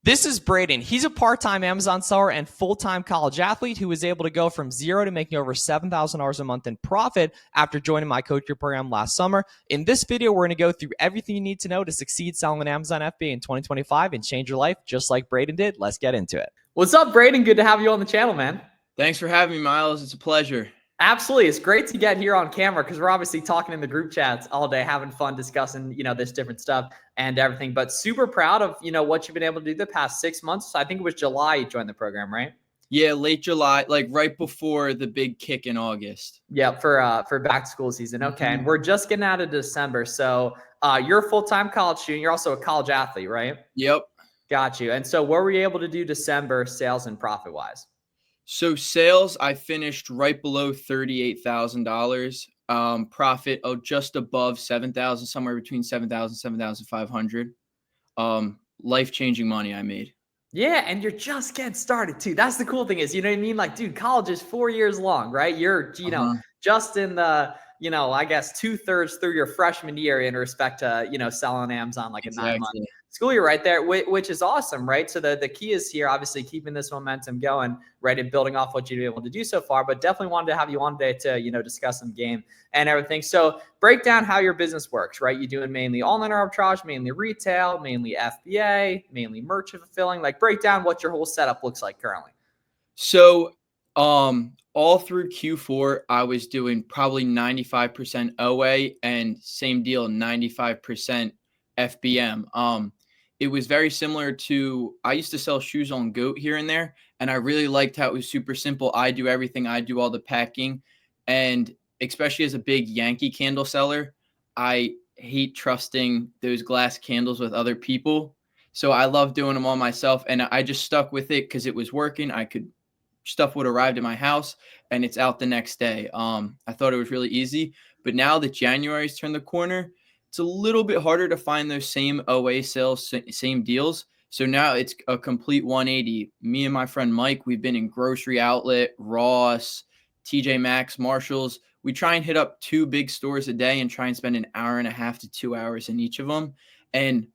This is Braedon. He's a part-time Amazon seller and full-time college athlete who was able to go from zero to making over $7,000 a month in profit after joining my coaching program last summer. In this video, we're going to go through everything you need to know to succeed selling an Amazon FBA in 2025 and change your life just like Braedon did. Let's get into it. What's up, Braedon? Good to have you on the channel, man. Thanks for having me, Miles. It's a pleasure. Absolutely. It's great to get here on camera because we're obviously talking in the group chats all day, having fun discussing, this different stuff and everything. But super proud of, what you've been able to do the past 6 months. I think it was July you joined the program, right? Yeah, late July, like right before the big kick in August. Yeah, for back to school season. Okay. And we're just getting out of December. So you're a full-time college student. You're also a college athlete, right? Yep. Got you. And so what were you able to do December sales and profit-wise? So sales, I finished right below $38,000. Profit, just above 7,000, somewhere between 7,000, 7,500. Life-changing money I made. Yeah, and you're just getting started too. That's the cool thing is, you know what I mean? Like, dude, college is 4 years long, right? You're, just in the, I guess 2/3 through your freshman year in respect to, selling Amazon like a 9-month school year right there, which is awesome, right? So the key is here, obviously keeping this momentum going, right? And building off what you've been able to do so far, but definitely wanted to have you on today to, discuss some game and everything. So break down how your business works, right? You're doing mainly online arbitrage, mainly retail, mainly FBA, mainly merchant fulfilling, like break down what your whole setup looks like currently. So, all through Q4, I was doing probably 95% OA and same deal, 95% FBM. It was very similar to, I used to sell shoes on GOAT here and there, and I really liked how it was super simple. I do everything. I do all the packing, and especially as a big Yankee candle seller, I hate trusting those glass candles with other people. So I love doing them all myself, and I just stuck with it because it was working. Stuff would arrive at my house and it's out the next day. I thought it was really easy, but now that January's turned the corner, it's a little bit harder to find those same OA sales, same deals. So now it's a complete 180. Me and my friend Mike, we've been in Grocery Outlet, Ross, TJ Maxx, Marshalls. We try and hit up 2 big stores a day and try and spend an hour and a half to 2 hours in each of them. And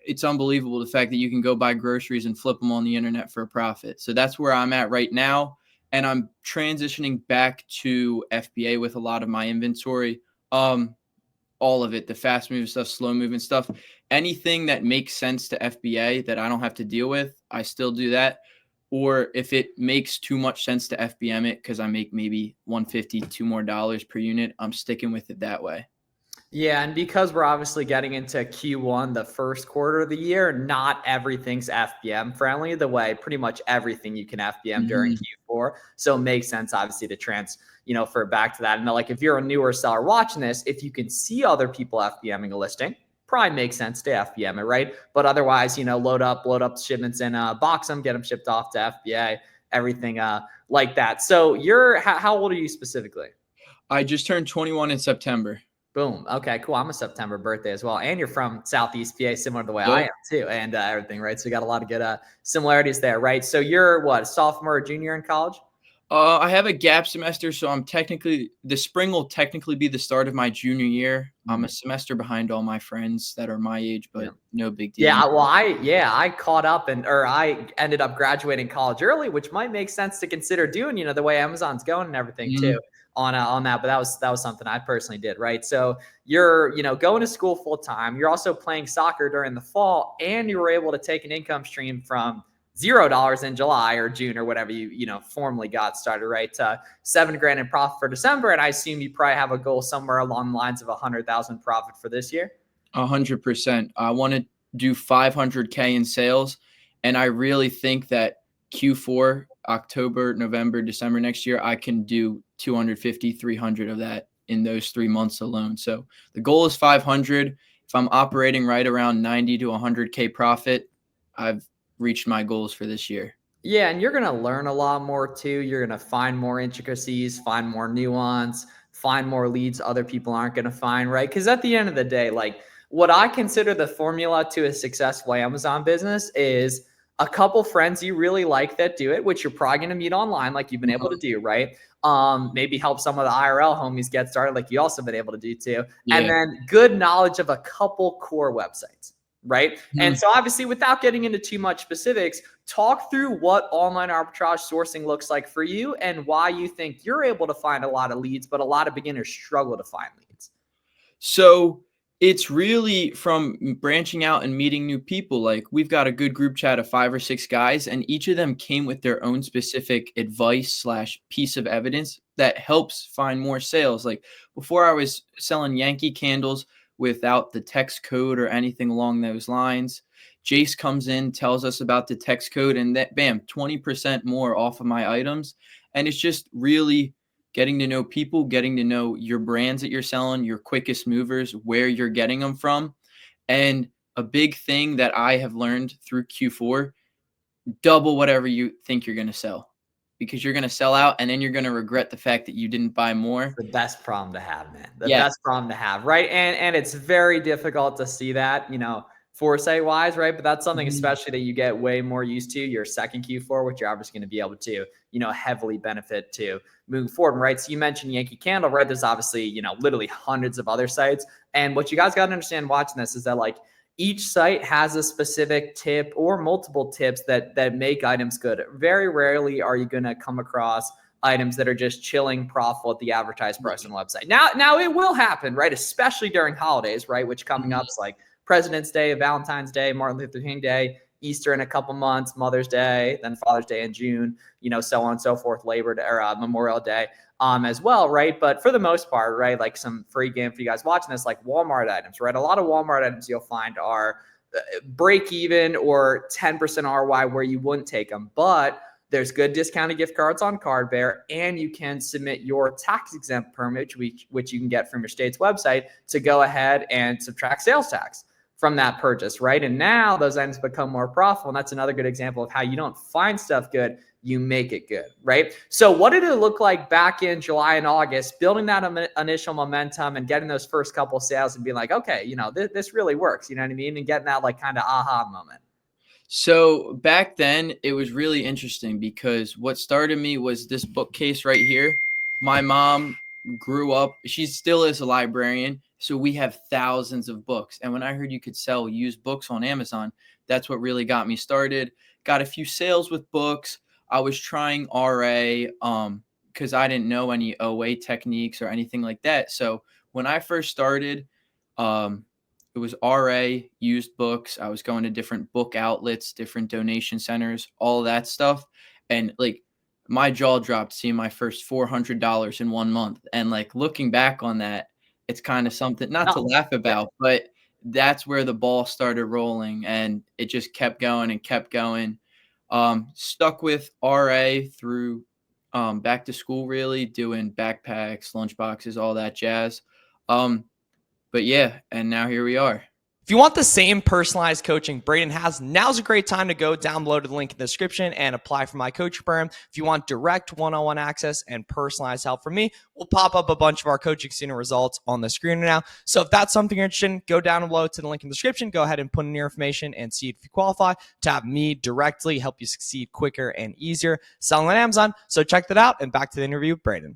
it's unbelievable the fact that you can go buy groceries and flip them on the internet for a profit. So that's where I'm at right now. And I'm transitioning back to FBA with a lot of my inventory. All of it, the fast moving stuff, slow moving stuff, anything that makes sense to FBA that I don't have to deal with, I still do that. Or if it makes too much sense to FBM it, because I make maybe $150, $2 more per unit, I'm sticking with it that way. Yeah, and because we're obviously getting into Q1, the first quarter of the year, not everything's FBM friendly the way pretty much everything you can FBM during Q4. So it makes sense, obviously, to for back to that. And like if you're a newer seller watching this, if you can see other people FBMing a listing, probably makes sense to FBM it, right? But otherwise, load up shipments and box them, get them shipped off to FBA, everything like that. So how old are you specifically? I just turned 21 in September. Boom. Okay, cool. I'm a September birthday as well. And you're from Southeast PA, similar to the way I am too, and everything, right? So we got a lot of good similarities there, right? So you're what, sophomore or junior in college? I have a gap semester, so I'm the spring will technically be the start of my junior year. I'm a semester behind all my friends that are my age, but no big deal. Yeah, well, I caught up I ended up graduating college early, which might make sense to consider doing, the way Amazon's going and everything too. On that, but that was something I personally did, right? So you're, going to school full time. You're also playing soccer during the fall, and you were able to take an income stream from $0 in July or June or whatever you formally got started, right? To $7,000 in profit for December, and I assume you probably have a goal somewhere along the lines of 100,000 profit for this year. 100%. I want to do 500K in sales, and I really think that Q4, October, November, December next year, I can do 250, 300 of that in those 3 months alone. So the goal is 500. If I'm operating right around 90 to 100K profit, I've reached my goals for this year. Yeah, and you're going to learn a lot more too. You're going to find more intricacies, find more nuance, find more leads other people aren't going to find, right? Because at the end of the day, like what I consider the formula to a successful Amazon business is a couple friends you really like that do it, which you're probably going to meet online like you've been able to do, right? Maybe help some of the IRL homies get started like you also been able to do too. Yeah. And then good knowledge of a couple core websites. right? And so obviously, without getting into too much specifics, talk through what online arbitrage sourcing looks like for you and why you think you're able to find a lot of leads, but a lot of beginners struggle to find leads. So it's really from branching out and meeting new people. Like, we've got a good group chat of 5 or 6 guys, and each of them came with their own specific advice / piece of evidence that helps find more sales. Like, before, I was selling Yankee candles without the text code or anything along those lines. Jace comes in, tells us about the text code, and that, bam, 20% more off of my items. And it's just really getting to know people, getting to know your brands that you're selling, your quickest movers, where you're getting them from. And a big thing that I have learned through Q4, double whatever you think you're going to sell, because you're going to sell out and then you're going to regret the fact that you didn't buy more. The best problem to have, man. The best problem to have, right? And it's very difficult to see that, foresight wise, right? But that's something especially that you get way more used to your second Q4, which you're obviously going to be able to, heavily benefit to moving forward, right? So you mentioned Yankee Candle, right? There's obviously, literally hundreds of other sites. And what you guys got to understand watching this is that, like, each site has a specific tip or multiple tips that make items good. Very rarely are you going to come across items that are just chilling profitable at the advertised price on the website. Now it will happen, right? Especially during holidays, right? Which coming up is like President's Day, Valentine's Day, Martin Luther King Day, Easter in a couple months, Mother's Day, then Father's Day in June, so on and so forth, Labor Day or Memorial Day as well, right? But for the most part, right, like some free game for you guys watching this, like Walmart items, right? A lot of Walmart items you'll find are break even or 10% ROI where you wouldn't take them, but there's good discounted gift cards on CardBear, and you can submit your tax-exempt permit, which you can get from your state's website, to go ahead and subtract sales tax from that purchase, right? And now those items become more profitable, and that's another good example of how you don't find stuff good, you make it good, right? So what did it look like back in July and August, building that initial momentum and getting those first couple of sales and being like, okay, this really works, you know what I mean? And getting that like kind of aha moment. So back then, it was really interesting because what started me was this bookcase right here. My mom grew up, she still is a librarian, so we have thousands of books. And when I heard you could sell used books on Amazon, that's what really got me started. Got a few sales with books. I was trying RA because I didn't know any OA techniques or anything like that. So when I first started, it was RA, used books. I was going to different book outlets, different donation centers, all of that stuff. And like, my jaw dropped seeing my first $400 in 1 month. And like, looking back on that, it's kind of something not to laugh about, but that's where the ball started rolling, and it just kept going and kept going. Stuck with RA through back to school, really doing backpacks, lunch boxes, all that jazz. But yeah, and now here we are. If you want the same personalized coaching Braedon has, now's a great time to go download the link in the description and apply for my coaching program. If you want direct one-on-one access and personalized help from me, we'll pop up a bunch of our coaching student results on the screen now. So if that's something you're interested in, go down below to the link in the description. Go ahead and put in your information and see if you qualify to have me directly help you succeed quicker and easier selling on Amazon. So check that out, and back to the interview with Braedon.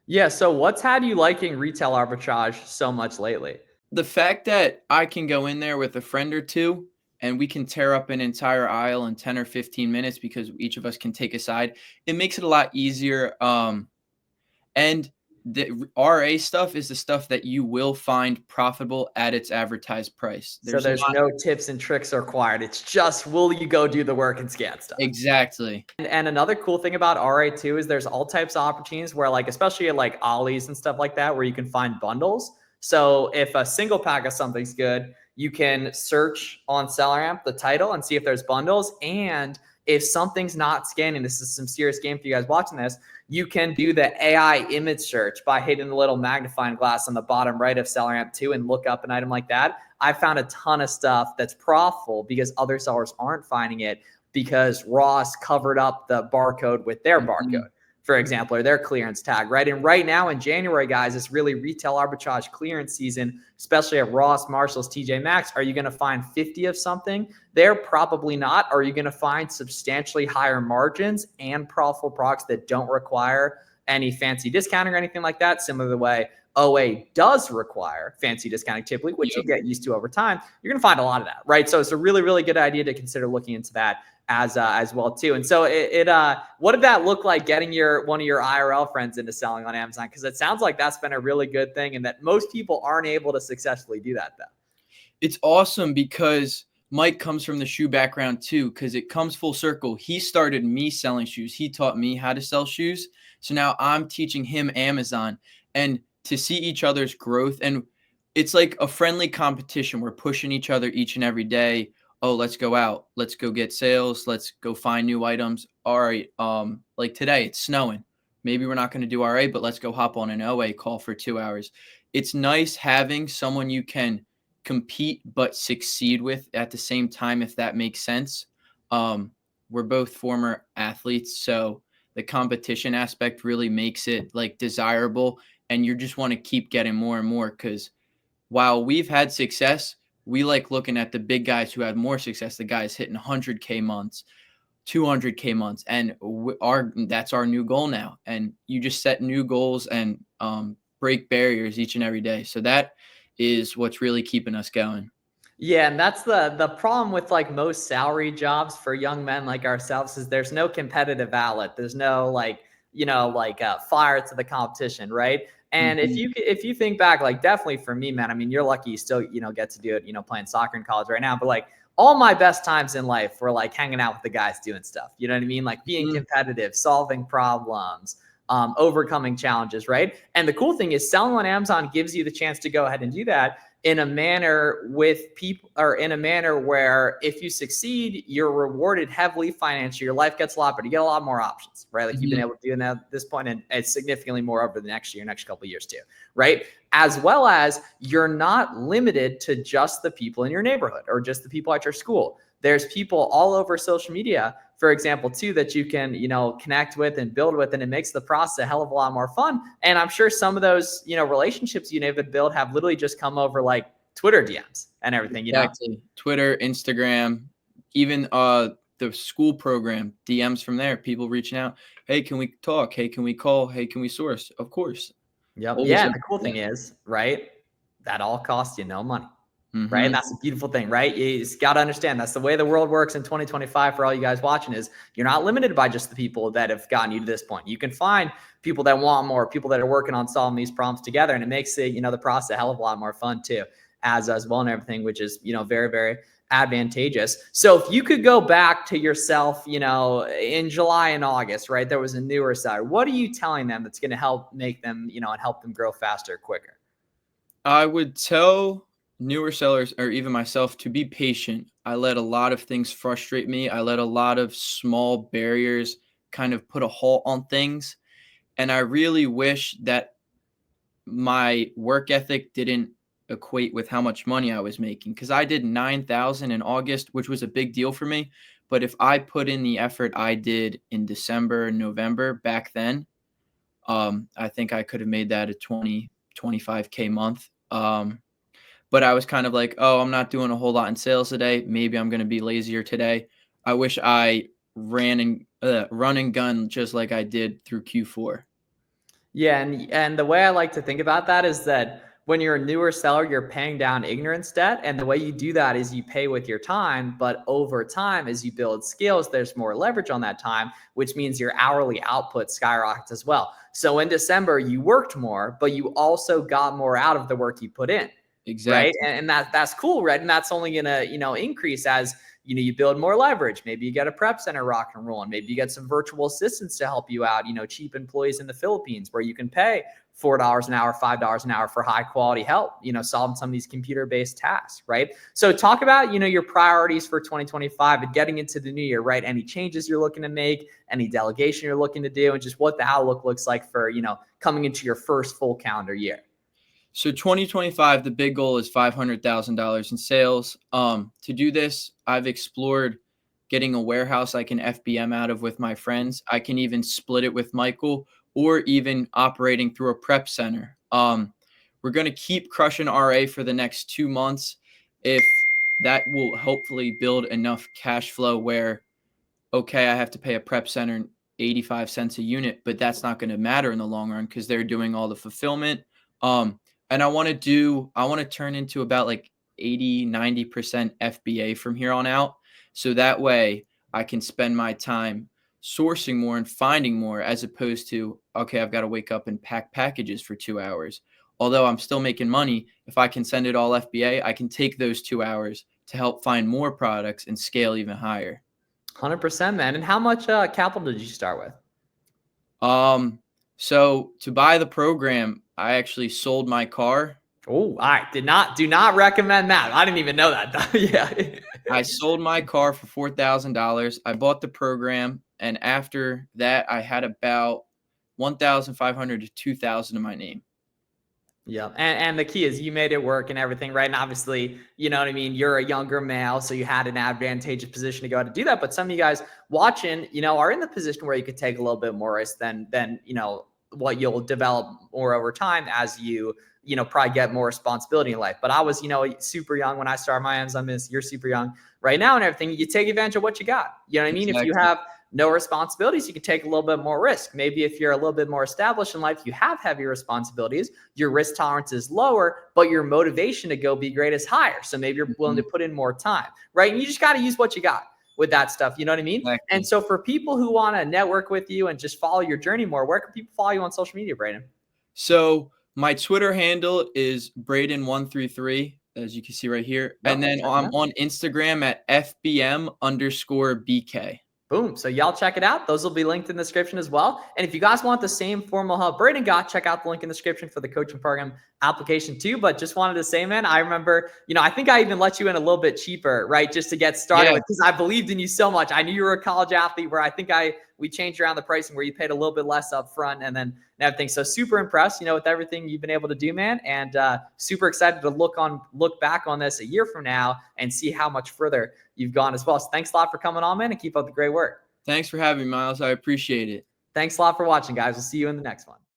Yeah, so what's had you liking retail arbitrage so much lately? The fact that I can go in there with a friend or two and we can tear up an entire aisle in 10 or 15 minutes because each of us can take a side, it makes it a lot easier. And the RA stuff is the stuff that you will find profitable at its advertised price. There's no tips and tricks required. It's just, will you go do the work and scan stuff? Exactly. And another cool thing about RA too is there's all types of opportunities where, like, especially at like Ollie's and stuff like that, where you can find bundles. So if a single pack of something's good, you can search on SellerAmp the title and see if there's bundles. And if something's not scanning, this is some serious game for you guys watching this, you can do the AI image search by hitting the little magnifying glass on the bottom right of SellerAmp 2 and look up an item like that. I found a ton of stuff that's profitable because other sellers aren't finding it because Ross covered up the barcode with their barcode, for example, or their clearance tag, right? And right now in January, guys, it's really retail arbitrage clearance season, especially at Ross, Marshalls, TJ Maxx. Are you going to find 50 of something there? Probably not. Are you going to find substantially higher margins and profitable products that don't require any fancy discounting or anything like that? Similar to the way OA does require fancy discounting typically, which you get used to over time, you're going to find a lot of that, right? So it's a really, really good idea to consider looking into that as well too. And so what did that look like getting one of your IRL friends into selling on Amazon? Because it sounds like that's been a really good thing and that most people aren't able to successfully do that though. It's awesome because Mike comes from the shoe background too, because it comes full circle. He started me selling shoes. He taught me how to sell shoes. So now I'm teaching him Amazon, and to see each other's growth, and it's like a friendly competition. We're pushing each other each and every day. Oh, let's go out. Let's go get sales. Let's go find new items. All right. Like today it's snowing. Maybe we're not going to do RA, but let's go hop on an OA call for 2 hours. It's nice having someone you can compete but succeed with at the same time, if that makes sense. We're both former athletes, so the competition aspect really makes it like desirable, and you just want to keep getting more and more, because while we've had success, we like looking at the big guys who had more success, the guys hitting 100K months, 200K months, and that's our new goal now. And you just set new goals and break barriers each and every day. So that is what's really keeping us going. Yeah, and that's the problem with like most salary jobs for young men like ourselves is there's no competitive outlet. There's no fire to the competition, right? And if you think back, like definitely for me, man, I mean, you're lucky you still, get to do it, playing soccer in college right now, but like all my best times in life were like hanging out with the guys doing stuff. You know what I mean? Like being competitive, solving problems, overcoming challenges, right? And the cool thing is selling on Amazon gives you the chance to go ahead and do that in a manner with people, or in a manner where if you succeed, you're rewarded heavily financially. Your life gets a lot better. You get a lot more options, right? Like you've been able to do that at this point, and it's significantly more over the next year, next couple of years too, right? As well as you're not limited to just the people in your neighborhood or just the people at your school. There's people all over social media, for example, too, that you can, connect with and build with, and it makes the process a hell of a lot more fun. And I'm sure some of those, relationships you have built have literally just come over like Twitter DMs and everything, Exactly. Twitter, Instagram, even the school program, DMs from there, people reaching out. Hey, can we talk? Hey, can we call? Hey, can we source? Of course. Yep. Yeah. The cool thing is, right, that all costs you no money. Right. And that's the beautiful thing, right? You just got to understand that's the way the world works in 2025 for all you guys watching is you're not limited by just the people that have gotten you to this point. You can find people that want more, people that are working on solving these problems together. And it makes it, the process a hell of a lot more fun too, as well and everything, which is, very, very advantageous. So if you could go back to yourself, in July and August, right, there was a newer side. What are you telling them that's going to help make them, and help them grow faster, quicker? I would tell newer sellers, or even myself, to be patient. I let a lot of things frustrate me. I let a lot of small barriers kind of put a halt on things. And I really wish that my work ethic didn't equate with how much money I was making, because I did 9,000 in August, which was a big deal for me. But if I put in the effort I did in December and November back then, I think I could have made that a 25K month. But I was kind of like, oh, I'm not doing a whole lot in sales today. Maybe I'm going to be lazier today. I wish I run and gun just like I did through Q4. Yeah. And the way I like to think about that is that when you're a newer seller, you're paying down ignorance debt. And the way you do that is you pay with your time. But over time, as you build skills, there's more leverage on that time, which means your hourly output skyrockets as well. So in December, you worked more, but you also got more out of the work you put in. Exactly. Right. And that's cool. Right. And that's only going to, increase as, you build more leverage. Maybe you get a prep center rock and roll, and maybe you get some virtual assistants to help you out, cheap employees in the Philippines where you can pay $4 an hour, $5 an hour for high quality help, solving some of these computer-based tasks. Right. So talk about, your priorities for 2025 and getting into the new year, right? Any changes you're looking to make, any delegation you're looking to do, and just what the outlook looks like for, coming into your first full calendar year. So 2025, the big goal is $500,000 in sales. To do this, I've explored getting a warehouse I can FBM out of with my friends. I can even split it with Michael, or even operating through a prep center. We're going to keep crushing RA for the next 2 months. If that will hopefully build enough cash flow where, okay, I have to pay a prep center 85 cents a unit, but that's not going to matter in the long run because they're doing all the fulfillment. And I want to turn into about like 80-90% FBA from here on out. So that way I can spend my time sourcing more and finding more, as opposed to, okay, I've got to wake up and pack packages for 2 hours. Although I'm still making money, if I can send it all FBA, I can take those 2 hours to help find more products and scale even higher. 100%, man. And how much capital did you start with? So to buy the program, I actually sold my car. Oh, all right. Do not recommend that. I didn't even know that. Yeah. I sold my car for $4,000. I bought the program, and after that, I had about 1,500 to 2,000 in my name. Yeah. And the key is you made it work and everything, right? And obviously, you know what I mean? You're a younger male, so you had an advantageous position to go out to do that. But some of you guys watching, you know, are in the position where you could take a little bit more risk than, you know, what you'll develop more over time as you know, probably get more responsibility in life. But I was, you know, super young when I started my Amazon business. You're super young right now and everything. You take advantage of what you got. You know what I mean? Exactly. If you have no responsibilities, you can take a little bit more risk. Maybe if you're a little bit more established in life, you have heavy responsibilities, your risk tolerance is lower, but your motivation to go be great is higher. So maybe you're willing to put in more time, right? And you just got to use what you got with that stuff. You know what I mean? Exactly. And so for people who want to network with you and just follow your journey more, where can people follow you on social media, Braedon? So my Twitter handle is Braedon133, as you can see right here. And then I'm on Instagram at FBM_BK. Boom. So y'all check it out. Those will be linked in the description as well. And if you guys want the same formal help Braedon got, check out the link in the description for the coaching program application too. But just wanted to say, man, I remember, you know, I think I even let you in a little bit cheaper, right? Just to get started with, because I believed in you so much. I knew you were a college athlete, where I think we changed around the pricing where you paid a little bit less up front and then everything. So super impressed, you know, with everything you've been able to do, man. And super excited to look back on this a year from now and see how much further you've gone as well. So thanks a lot for coming on, man, and keep up the great work. Thanks for having me, Miles. I appreciate it. Thanks a lot for watching, guys. We'll see you in the next one.